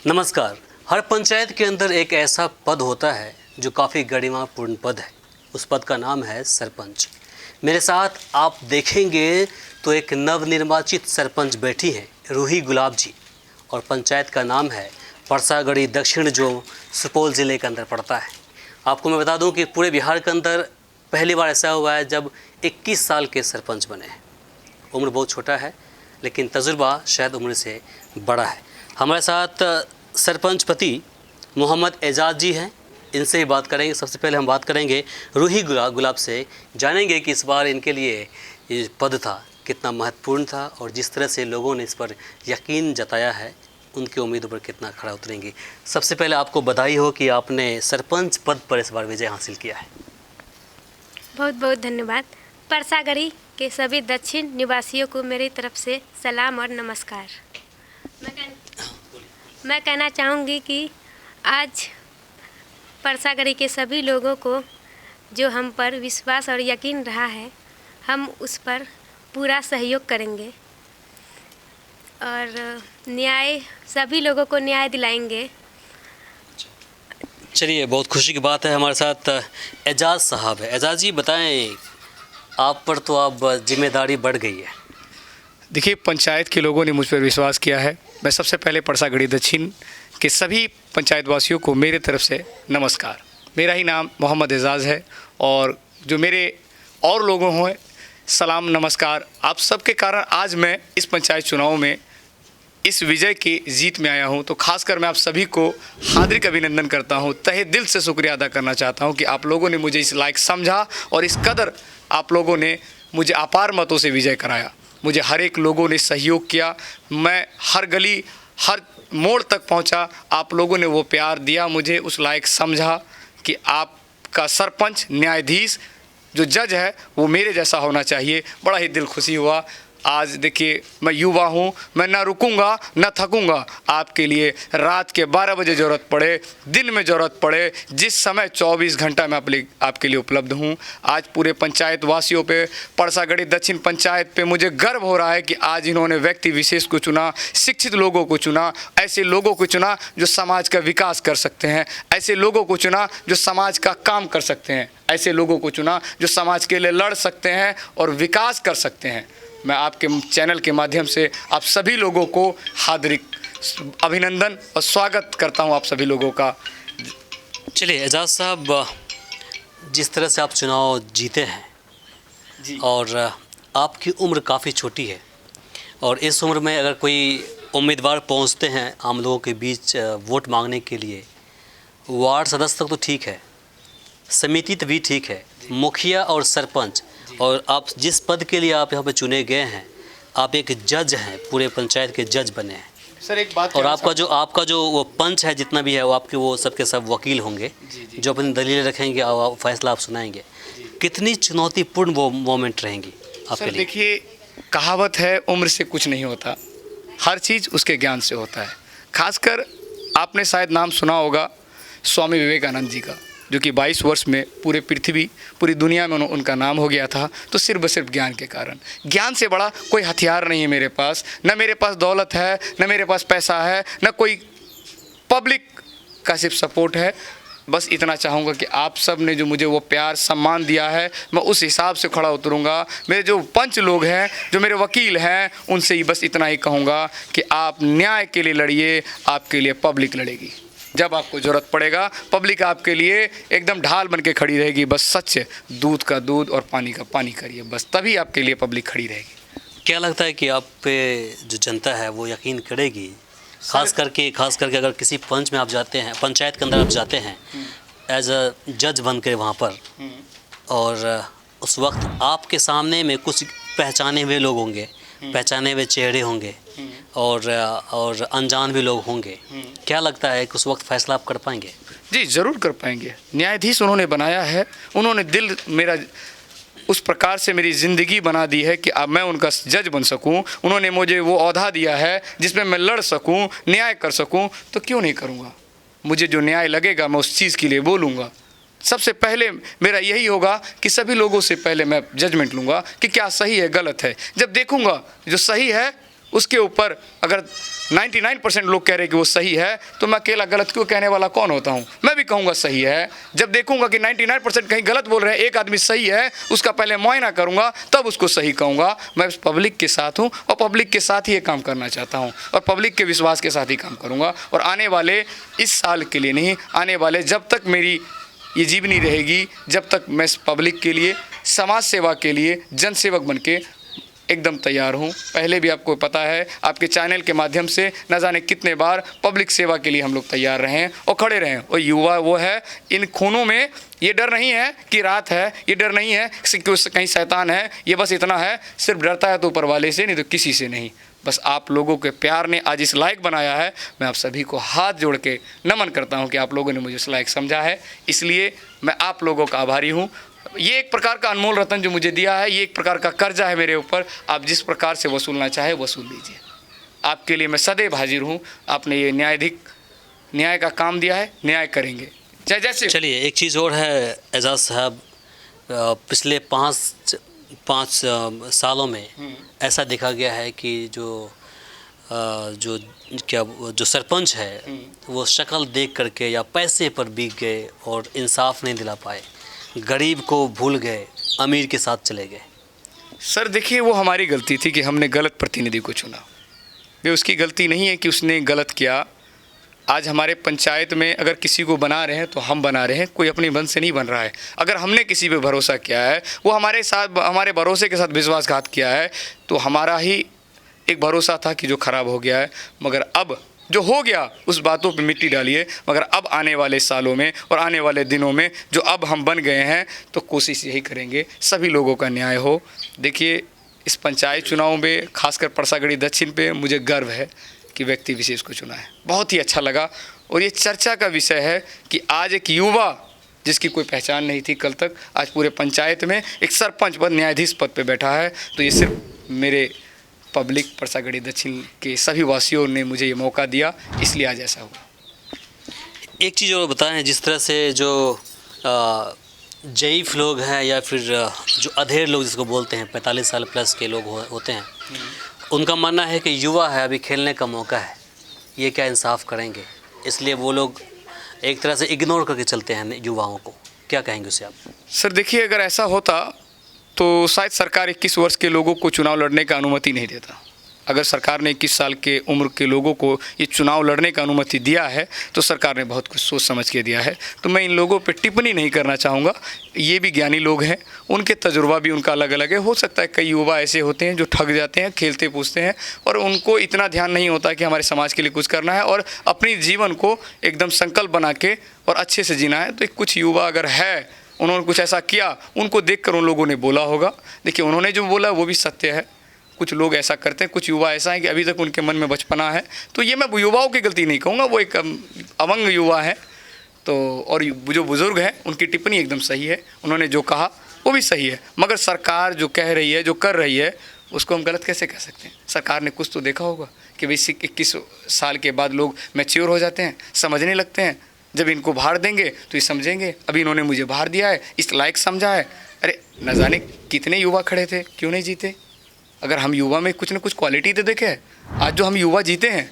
नमस्कार। हर पंचायत के अंदर एक ऐसा पद होता है जो काफ़ी गरिमापूर्ण पद है। उस पद का नाम है सरपंच। मेरे साथ आप देखेंगे तो एक नवनिर्वाचित सरपंच बैठी हैं, रूही गुलाब जी, और पंचायत का नाम है परसागढ़ी दक्षिण, जो सुपौल ज़िले के अंदर पड़ता है। आपको मैं बता दूं कि पूरे बिहार के अंदर पहली बार ऐसा हुआ है जब 21 साल के सरपंच बने हैं। उम्र बहुत छोटा है लेकिन तजुर्बा शायद उम्र से बड़ा है। हमारे साथ सरपंच पति मोहम्मद एजाज जी हैं, इनसे ही बात करेंगे। सबसे पहले हम बात करेंगे रूही गुलाब से, जानेंगे कि इस बार इनके लिए ये पद था कितना महत्वपूर्ण था और जिस तरह से लोगों ने इस पर यकीन जताया है उनकी उम्मीदों पर कितना खरा उतरेंगे। सबसे पहले आपको बधाई हो कि आपने सरपंच पद पर इस बार विजय हासिल किया है। बहुत बहुत धन्यवाद। परसागढ़ी के सभी दक्षिण निवासियों को मेरी तरफ से सलाम और नमस्कार। मैं कहना चाहूँगी कि आज परसागढ़ी के सभी लोगों को जो हम पर विश्वास और यकीन रहा है, हम उस पर पूरा सहयोग करेंगे और न्याय, सभी लोगों को न्याय दिलाएंगे। चलिए, बहुत खुशी की बात है। हमारे साथ एजाज साहब है। एजाज जी बताएं, आप पर तो अब जिम्मेदारी बढ़ गई है। देखिए, पंचायत के लोगों ने मुझ पर विश्वास किया है। मैं सबसे पहले परसागढ़ी दक्षिण के सभी पंचायत वासियों को मेरे तरफ से नमस्कार। मेरा ही नाम मोहम्मद एजाज है और जो मेरे और लोगों हैं, सलाम नमस्कार। आप सबके कारण आज मैं इस पंचायत चुनाव में इस विजय की जीत में आया हूं, तो खासकर मैं आप सभी को हार्दिक अभिनंदन करता हूं। तहे दिल से शुक्रिया अदा करना चाहता हूं कि आप लोगों ने मुझे इस लायक समझा और इस कदर आप लोगों ने मुझे अपार मतों से विजय कराया। मुझे हर एक लोगों ने सहयोग किया। मैं हर गली, हर मोड़ तक पहुंचा। आप लोगों ने वो प्यार दिया, मुझे उस लायक समझा कि आपका सरपंच, न्यायाधीश, जो जज है वो मेरे जैसा होना चाहिए। बड़ा ही दिल खुशी हुआ। आज देखिए, मैं युवा हूँ, मैं ना रुकूंगा ना थकूंगा। आपके लिए रात के 12 बजे ज़रूरत पड़े, दिन में ज़रूरत पड़े, जिस समय 24 घंटा मैं आपके लिए उपलब्ध हूँ। आज पूरे पंचायत वासियों पे, परसागढ़ी दक्षिण पंचायत पे मुझे गर्व हो रहा है कि आज इन्होंने व्यक्ति विशेष को चुना, शिक्षित लोगों को चुना, ऐसे लोगों को चुना जो समाज का विकास कर सकते हैं, ऐसे लोगों को चुना जो समाज का काम कर सकते हैं, ऐसे लोगों को चुना जो समाज के लिए लड़ सकते हैं और विकास कर सकते हैं। मैं आपके चैनल के माध्यम से आप सभी लोगों को हार्दिक अभिनंदन और स्वागत करता हूं, आप सभी लोगों का। चलिए एजाज साहब, जिस तरह से आप चुनाव जीते हैं जी, और आपकी उम्र काफ़ी छोटी है और इस उम्र में अगर कोई उम्मीदवार पहुंचते हैं आम लोगों के बीच वोट मांगने के लिए, वार्ड सदस्य तक तो ठीक है, समिति तो भी ठीक है, मुखिया और सरपंच, और आप जिस पद के लिए आप यहाँ पे चुने गए हैं, आप एक जज हैं, पूरे पंचायत के जज बने हैं सर। एक बात, और आपका जो वो पंच है जितना भी है, वो आपके वो सबके सब वकील होंगे जो अपनी दलीलें रखेंगे और फैसला आप सुनाएंगे। कितनी चुनौतीपूर्ण वो मोमेंट रहेंगी आपके लिए? देखिए, कहावत है, उम्र से कुछ नहीं होता, हर चीज़ उसके ज्ञान से होता है। खासकर आपने शायद नाम सुना होगा स्वामी विवेकानंद जी का, जो कि 22 वर्ष में पूरी दुनिया में उनका नाम हो गया था, तो सिर्फ ज्ञान के कारण। ज्ञान से बड़ा कोई हथियार नहीं है मेरे पास। न मेरे पास दौलत है, न मेरे पास पैसा है, न कोई पब्लिक का सिर्फ सपोर्ट है। बस इतना चाहूँगा कि आप सब ने जो मुझे वो प्यार सम्मान दिया है, मैं उस हिसाब से खड़ा उतरूँगा। मेरे जो पंच लोग हैं, जो मेरे वकील हैं, उनसे ही बस इतना ही कहूँगा कि आप न्याय के लिए लड़िए, आपके लिए पब्लिक लड़ेगी। जब आपको ज़रूरत पड़ेगा, पब्लिक आपके लिए एकदम ढाल बन के खड़ी रहेगी। बस सच, दूध का दूध और पानी का पानी करिए, बस तभी आपके लिए पब्लिक खड़ी रहेगी। क्या लगता है कि आप पे जो जनता है वो यकीन करेगी? खास करके अगर किसी पंच में आप जाते हैं, पंचायत के अंदर आप जाते हैं एज अ जज बन कर वहाँ पर, और उस वक्त आपके सामने में कुछ पहचाने हुए लोग होंगे, पहचाने हुए चेहरे होंगे और अनजान भी लोग होंगे, क्या लगता है कि उस वक्त फैसला आप कर पाएंगे? जी, ज़रूर कर पाएंगे। न्यायाधीश उन्होंने बनाया है, उन्होंने दिल मेरा उस प्रकार से मेरी ज़िंदगी बना दी है कि अब मैं उनका जज बन सकूं। उन्होंने मुझे वो ओहदा दिया है जिसमें मैं लड़ सकूं, न्याय कर सकूं, तो क्यों नहीं करूंगा? मुझे जो न्याय लगेगा मैं उस चीज़ के लिए बोलूँगा। सबसे पहले मेरा यही होगा कि सभी लोगों से पहले मैं जजमेंट लूँगा कि क्या सही है, गलत है। जब देखूँगा जो सही है उसके ऊपर अगर 99% लोग कह रहे हैं कि वो सही है, तो मैं अकेला गलत क्यों कहने वाला कौन होता हूँ? मैं भी कहूँगा सही है। जब देखूँगा कि 99% कहीं गलत बोल रहे हैं, एक आदमी सही है, उसका पहले मुआयना करूँगा, तब उसको सही कहूँगा। मैं पब्लिक के साथ हूँ और पब्लिक के साथ ही ये काम करना चाहता हूँ और पब्लिक के विश्वास के साथ ही काम करूँगा। और आने वाले इस साल के लिए नहीं, आने वाले जब तक मेरी ये जीवनी रहेगी, जब तक मैं पब्लिक के लिए, समाज सेवा के लिए जनसेवक बन के एकदम तैयार हूँ। पहले भी आपको पता है, आपके चैनल के माध्यम से न जाने कितने बार पब्लिक सेवा के लिए हम लोग तैयार रहे हैं और खड़े रहे हैं। और युवा वो है, इन खूनों में ये डर नहीं है कि रात है, ये डर नहीं है कि कहीं शैतान है, ये बस इतना है, सिर्फ डरता है तो ऊपर वाले से, नहीं तो किसी से नहीं। बस आप लोगों के प्यार ने आज इस लायक बनाया है। मैं आप सभी को हाथ जोड़ के नमन करता हूँ कि आप लोगों ने मुझे इस लायक समझा है, इसलिए मैं आप लोगों का आभारी हूँ। ये एक प्रकार का अनमोल रतन जो मुझे दिया है, ये एक प्रकार का कर्जा है मेरे ऊपर। आप जिस प्रकार से वसूलना चाहे वसूल लीजिए। आपके लिए मैं सदैव हाजिर हूँ। आपने ये न्याय का काम दिया है, न्याय करेंगे। जैसे चलिए, एक चीज़ और है एजाज साहब, पिछले पाँच सालों में ऐसा देखा गया है कि जो सरपंच है वो शक्ल देख करके या पैसे पर बिक गए और इंसाफ नहीं दिला पाए, गरीब को भूल गए, अमीर के साथ चले गए। सर देखिए, वो हमारी गलती थी कि हमने गलत प्रतिनिधि को चुना। ये उसकी गलती नहीं है कि उसने गलत किया। आज हमारे पंचायत में अगर किसी को बना रहे हैं तो हम बना रहे हैं, कोई अपने मन से नहीं बन रहा है। अगर हमने किसी पे भरोसा किया है, वो हमारे भरोसे के साथ विश्वासघात किया है, तो हमारा ही एक भरोसा था कि जो ख़राब हो गया है। मगर अब जो हो गया उस बातों पे मिट्टी डालिए। मगर अब आने वाले सालों में और आने वाले दिनों में जो अब हम बन गए हैं, तो कोशिश यही करेंगे सभी लोगों का न्याय हो। देखिए, इस पंचायत चुनाव में खासकर परसागढ़ी दक्षिण पे मुझे गर्व है कि व्यक्ति विशेष को चुना है। बहुत ही अच्छा लगा। और ये चर्चा का विषय है कि आज एक युवा जिसकी कोई पहचान नहीं थी कल तक, आज पूरे पंचायत में एक सरपंच पद, न्यायाधीश पद पे बैठा है। तो ये सिर्फ मेरे पब्लिक परसागढ़ी दक्षिण के सभी वासियों ने मुझे ये मौका दिया, इसलिए आज ऐसा हुआ। एक चीज़ और बताएं, जिस तरह से जो जईफ लोग हैं या फिर जो अधेड़ लोग जिसको बोलते हैं, 45 साल प्लस के लोग होते हैं, उनका मानना है कि युवा है, अभी खेलने का मौका है, ये क्या इंसाफ करेंगे, इसलिए वो लोग एक तरह से इग्नोर करके चलते हैं युवाओं को। क्या कहेंगे उससे आप? सर देखिए, अगर ऐसा होता तो शायद सरकार 21 वर्ष के लोगों को चुनाव लड़ने का अनुमति नहीं देता। अगर सरकार ने 21 साल के उम्र के लोगों को ये चुनाव लड़ने का अनुमति दिया है तो सरकार ने बहुत कुछ सोच समझ के दिया है। तो मैं इन लोगों पे टिप्पणी नहीं करना चाहूँगा। ये भी ज्ञानी लोग हैं, उनके तजुर्बा भी उनका अलग अलग है। हो सकता है कई युवा ऐसे होते हैं जो ठग जाते हैं, खेलते पूछते हैं और उनको इतना ध्यान नहीं होता कि हमारे समाज के लिए कुछ करना है और अपनी जीवन को एकदम संकल्प बना के और अच्छे से जीना है। तो कुछ युवा अगर है, उन्होंने कुछ ऐसा किया, उनको देखकर उन लोगों ने बोला होगा। देखिए, उन्होंने जो बोला वो भी सत्य है। कुछ लोग ऐसा करते हैं, कुछ युवा ऐसा है कि अभी तक उनके मन में बचपना है। तो ये मैं युवाओं की गलती नहीं कहूँगा, वो एक अवंग युवा है। तो और जो बुज़ुर्ग हैं उनकी टिप्पणी एकदम सही है, उन्होंने जो कहा वो भी सही है। मगर सरकार जो कह रही है, जो कर रही है, उसको हम गलत कैसे कह सकते हैं? सरकार ने कुछ तो देखा होगा कि भाई 21 साल के बाद लोग मैच्योर हो जाते हैं, समझने लगते हैं। जब इनको भार देंगे तो ये समझेंगे। अभी इन्होंने मुझे भार दिया है, इस लायक समझा है। अरे न जाने कितने युवा खड़े थे, क्यों नहीं जीते? अगर हम युवा में कुछ ना कुछ क्वालिटी तो देखें। आज जो हम युवा जीते हैं,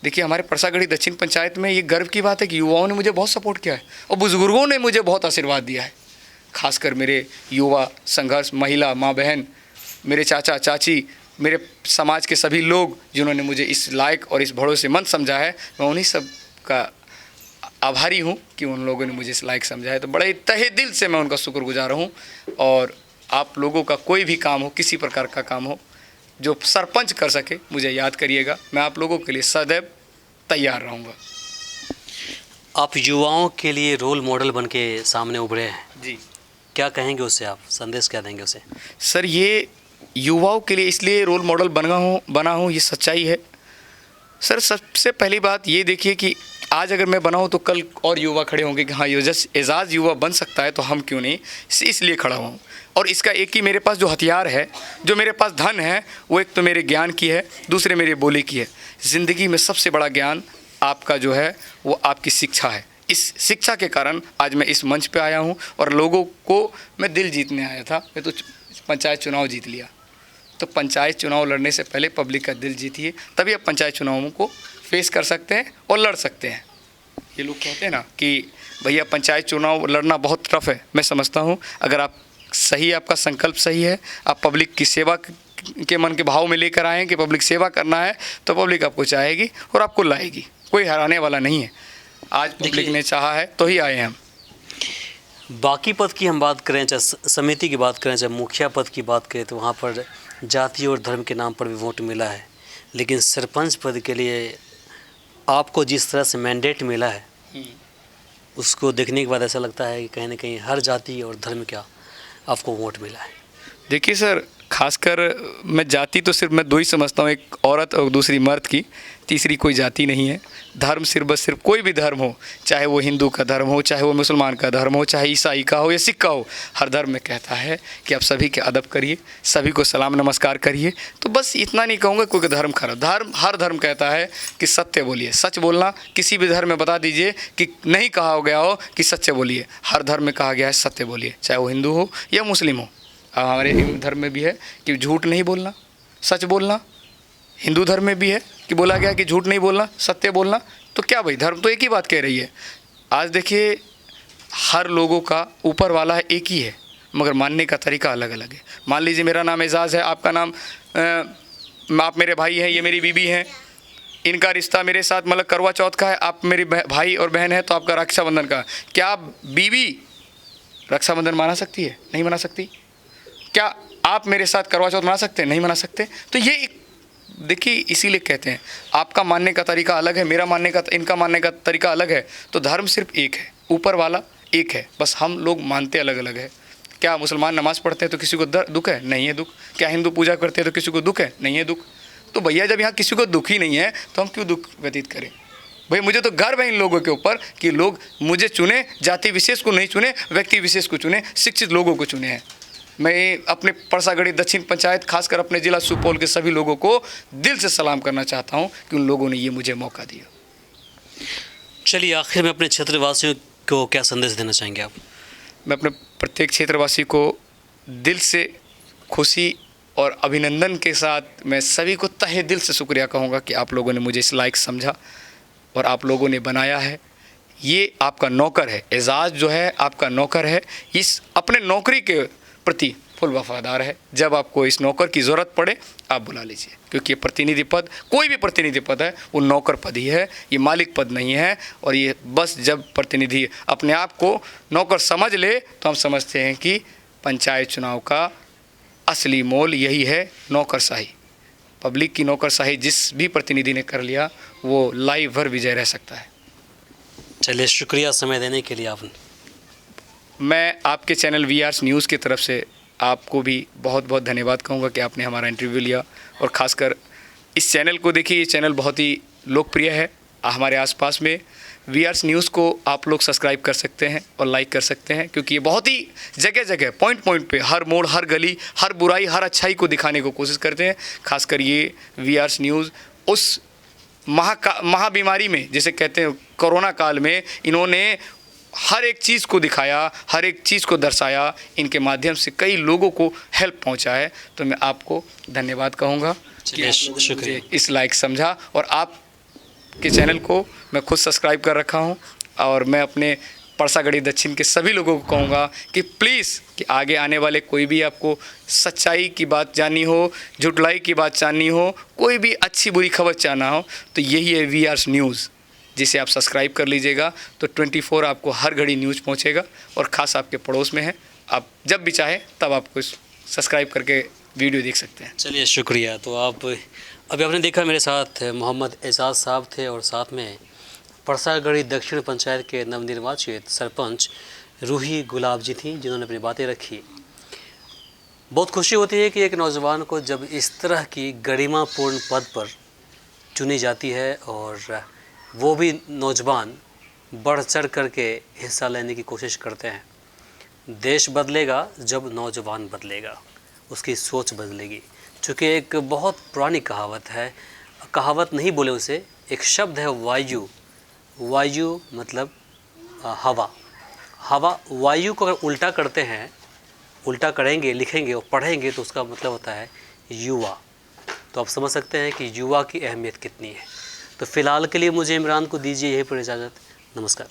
देखिए हमारे परसागढ़ी दक्षिण पंचायत में ये गर्व की बात है कि युवाओं ने मुझे बहुत सपोर्ट किया है और बुजुर्गों ने मुझे बहुत आशीर्वाद दिया है। खासकर मेरे युवा संघर्ष, महिला, माँ बहन, मेरे चाचा चाची, मेरे समाज के सभी लोग जिन्होंने मुझे इस लायक और इस भरोसेमंद समझा है, मैं उन्हीं सब का आभारी हूँ कि उन लोगों ने मुझे इस लायक समझा है। तो बड़े तहे दिल से मैं उनका शुक्रगुजार हूँ। और आप लोगों का कोई भी काम हो, किसी प्रकार का काम हो, जो सरपंच कर सके मुझे याद करिएगा। मैं आप लोगों के लिए सदैव तैयार रहूँगा। आप युवाओं के लिए रोल मॉडल बन के सामने उभरे हैं जी, क्या कहेंगे उससे? आप संदेश क्या देंगे उसे? सर ये युवाओं के लिए इसलिए रोल मॉडल बना हूँ, ये सच्चाई है। सर सबसे पहली बात ये देखिए कि आज अगर मैं बनाऊँ तो कल और युवा खड़े होंगे कि हाँ एजाज युवा बन सकता है, तो हम क्यों नहीं, इसलिए खड़ा हूँ। और इसका एक ही मेरे पास जो हथियार है, जो मेरे पास धन है, वो एक तो मेरे ज्ञान की है, दूसरे मेरे बोले की है। ज़िंदगी में सबसे बड़ा ज्ञान आपका जो है वो आपकी शिक्षा है। इस शिक्षा के कारण आज मैं इस मंच पे आया हूँ और लोगों को मैं दिल जीतने आया था। मैं तो पंचायत चुनाव जीत लिया। तो पंचायत चुनाव लड़ने से पहले पब्लिक का दिल जीतिए, तभी आप पंचायत चुनावों को फेस कर सकते हैं और लड़ सकते हैं। ये लोग कहते हैं ना कि भैया पंचायत चुनाव लड़ना बहुत टफ है, मैं समझता हूँ अगर आप सही, आपका संकल्प सही है, आप पब्लिक की सेवा के मन के भाव में लेकर आए हैं कि पब्लिक सेवा करना है, तो पब्लिक आपको चाहेगी और आपको लाएगी, कोई हराने वाला नहीं है। आज पब्लिक ने चाहा है तो ही आए हैं हम। बाकी पद की हम बात करें, चाहे समिति की बात करें, चाहे मुखिया पद की बात करें, तो वहाँ पर जाति और धर्म के नाम पर भी वोट मिला है। लेकिन सरपंच पद के लिए आपको जिस तरह से मैंडेट मिला है, उसको देखने के बाद ऐसा लगता है कि कहीं ना कहीं हर जाति और धर्म का आपको वोट मिला है। देखिए सर, खासकर मैं जाति तो सिर्फ मैं दो ही समझता हूँ, एक औरत और दूसरी मर्द की, तीसरी कोई जाति नहीं है। धर्म सिर्फ बस सिर्फ कोई भी धर्म हो, चाहे वो हिंदू का धर्म हो, चाहे वो मुसलमान का धर्म हो, चाहे ईसाई का हो या सिख का हो, हर धर्म में कहता है कि आप सभी के अदब करिए, सभी को सलाम नमस्कार करिए। तो बस इतना नहीं कहूँगा कोई धर्म खराब, हर धर्म कहता है कि सत्य बोलिए, सच बोलना। किसी भी धर्म में बता दीजिए कि नहीं कहा गया हो कि सत्य बोलिए, हर धर्म में कहा गया है सत्य बोलिए, चाहे वो हिंदू हो या मुस्लिम हो। हमारे धर्म में भी है कि झूठ नहीं बोलना, सच बोलना। हिंदू धर्म में भी है कि बोला गया कि झूठ नहीं बोलना, सत्य बोलना। तो क्या भाई, धर्म तो एक ही बात कह रही है। आज देखिए, हर लोगों का ऊपर वाला है एक ही है, मगर मानने का तरीका अलग अलग है। मान लीजिए मेरा नाम एजाज़ है, आपका नाम आप मेरे भाई हैं, ये मेरी बीबी हैं, इनका रिश्ता मेरे साथ मतलब करवा चौथ का है, आप मेरे भाई और बहन है, तो आपका रक्षाबंधन का। क्या बीबी रक्षाबंधन मना सकती है? नहीं मना सकती। क्या आप मेरे साथ करवा चौथ मना सकते हैं? नहीं मना सकते। तो ये देखिए, इसीलिए कहते हैं आपका मानने का तरीका अलग है, मेरा मानने का, इनका मानने का तरीका अलग है। तो धर्म सिर्फ एक है, ऊपर वाला एक है, बस हम लोग मानते अलग अलग है। क्या मुसलमान नमाज पढ़ते हैं तो किसी को दुख है? नहीं है दुख। क्या हिंदू पूजा करते हैं तो किसी को दुख है? नहीं है दुख। तो भैया जब यहाँ किसी को दुख ही नहीं है तो हम क्यों दुख व्यतीत करें? भाई मुझे तो गर्व है इन लोगों के ऊपर कि लोग मुझे चुने, जाति विशेष को नहीं चुने, व्यक्ति विशेष को चुने, शिक्षित लोगों को चुने हैं। मैं अपने परसागढ़ी दक्षिण पंचायत, खासकर अपने ज़िला सुपौल के सभी लोगों को दिल से सलाम करना चाहता हूं कि उन लोगों ने ये मुझे मौका दिया। चलिए, आखिर में अपने क्षेत्रवासियों को क्या संदेश देना चाहेंगे आप? मैं अपने प्रत्येक क्षेत्रवासी को दिल से खुशी और अभिनंदन के साथ मैं सभी को तहे दिल से शुक्रिया कहूँगा कि आप लोगों ने मुझे इस लायक समझा और आप लोगों ने बनाया है। ये आपका नौकर है, एजाज़ जो है आपका नौकर है, इस अपने नौकरी के प्रति फुल वफादार है। जब आपको इस नौकर की ज़रूरत पड़े आप बुला लीजिए, क्योंकि ये प्रतिनिधि पद, कोई भी प्रतिनिधि पद है वो नौकर पद ही है, ये मालिक पद नहीं है। और ये बस जब प्रतिनिधि अपने आप को नौकर समझ ले तो हम समझते हैं कि पंचायत चुनाव का असली मोल यही है, नौकरशाही। पब्लिक की नौकरशाही जिस भी प्रतिनिधि ने कर लिया वो लाइफ भर विजय रह सकता है। चलिए, शुक्रिया समय देने के लिए आपने। मैं आपके चैनल वीआरस न्यूज़ की तरफ से आपको भी बहुत बहुत धन्यवाद कहूँगा कि आपने हमारा इंटरव्यू लिया। और ख़ासकर इस चैनल को देखिए, ये चैनल बहुत ही लोकप्रिय है हमारे आसपास में। वीआरस न्यूज़ को आप लोग सब्सक्राइब कर सकते हैं और लाइक कर सकते हैं, क्योंकि ये बहुत ही जगह जगह पॉइंट पॉइंट पे, हर मोड़, हर गली, हर बुराई, हर अच्छाई को दिखाने को कोशिश करते हैं। खासकर ये वीआरस न्यूज़ उस महाबीमारी में, जिसे कहते हैं कोरोना काल में, इन्होंने हर एक चीज़ को दिखाया, हर एक चीज़ को दर्शाया, इनके माध्यम से कई लोगों को हेल्प पहुंचा है। तो मैं आपको धन्यवाद कहूँगा कि शुक्रिया इस लायक समझा। और आपके चैनल को मैं खुद सब्सक्राइब कर रखा हूं। और मैं अपने परसागढ़ी दक्षिण के सभी लोगों को कहूँगा कि प्लीज़ कि आगे आने वाले कोई भी आपको सच्चाई की बात जाननी हो, झुटलाई की बात जाननी हो, कोई भी अच्छी बुरी खबर जानना हो, तो यही है वीआरस न्यूज़, जिसे आप सब्सक्राइब कर लीजिएगा तो 24 आपको हर घड़ी न्यूज़ पहुंचेगा। और ख़ास आपके पड़ोस में है, आप जब भी चाहें तब आपको सब्सक्राइब करके वीडियो देख सकते हैं। चलिए, शुक्रिया। तो आप अभी आपने देखा मेरे साथ मोहम्मद एजाज़ साहब थे और साथ में परसागढ़ी दक्षिण पंचायत के नवनिर्वाचित सरपंच रूही गुलाब जी थी, जिन्होंने अपनी बातें रखी। बहुत खुशी होती है कि एक नौजवान को जब इस तरह की गरिमापूर्ण पद पर चुनी जाती है और वो भी नौजवान बढ़ चढ़ करके हिस्सा लेने की कोशिश करते हैं। देश बदलेगा जब नौजवान बदलेगा, उसकी सोच बदलेगी। चूँकि एक बहुत पुरानी कहावत है, कहावत नहीं बोले उसे, एक शब्द है वायु। वायु मतलब हवा। हवा, वायु को अगर उल्टा करते हैं, उल्टा करेंगे, लिखेंगे और पढ़ेंगे तो उसका मतलब होता है युवा। तो आप समझ सकते हैं कि युवा की अहमियत कितनी है। तो फ़िलहाल के लिए मुझे इमरान को दीजिए यहीं पर इजाज़त। नमस्कार।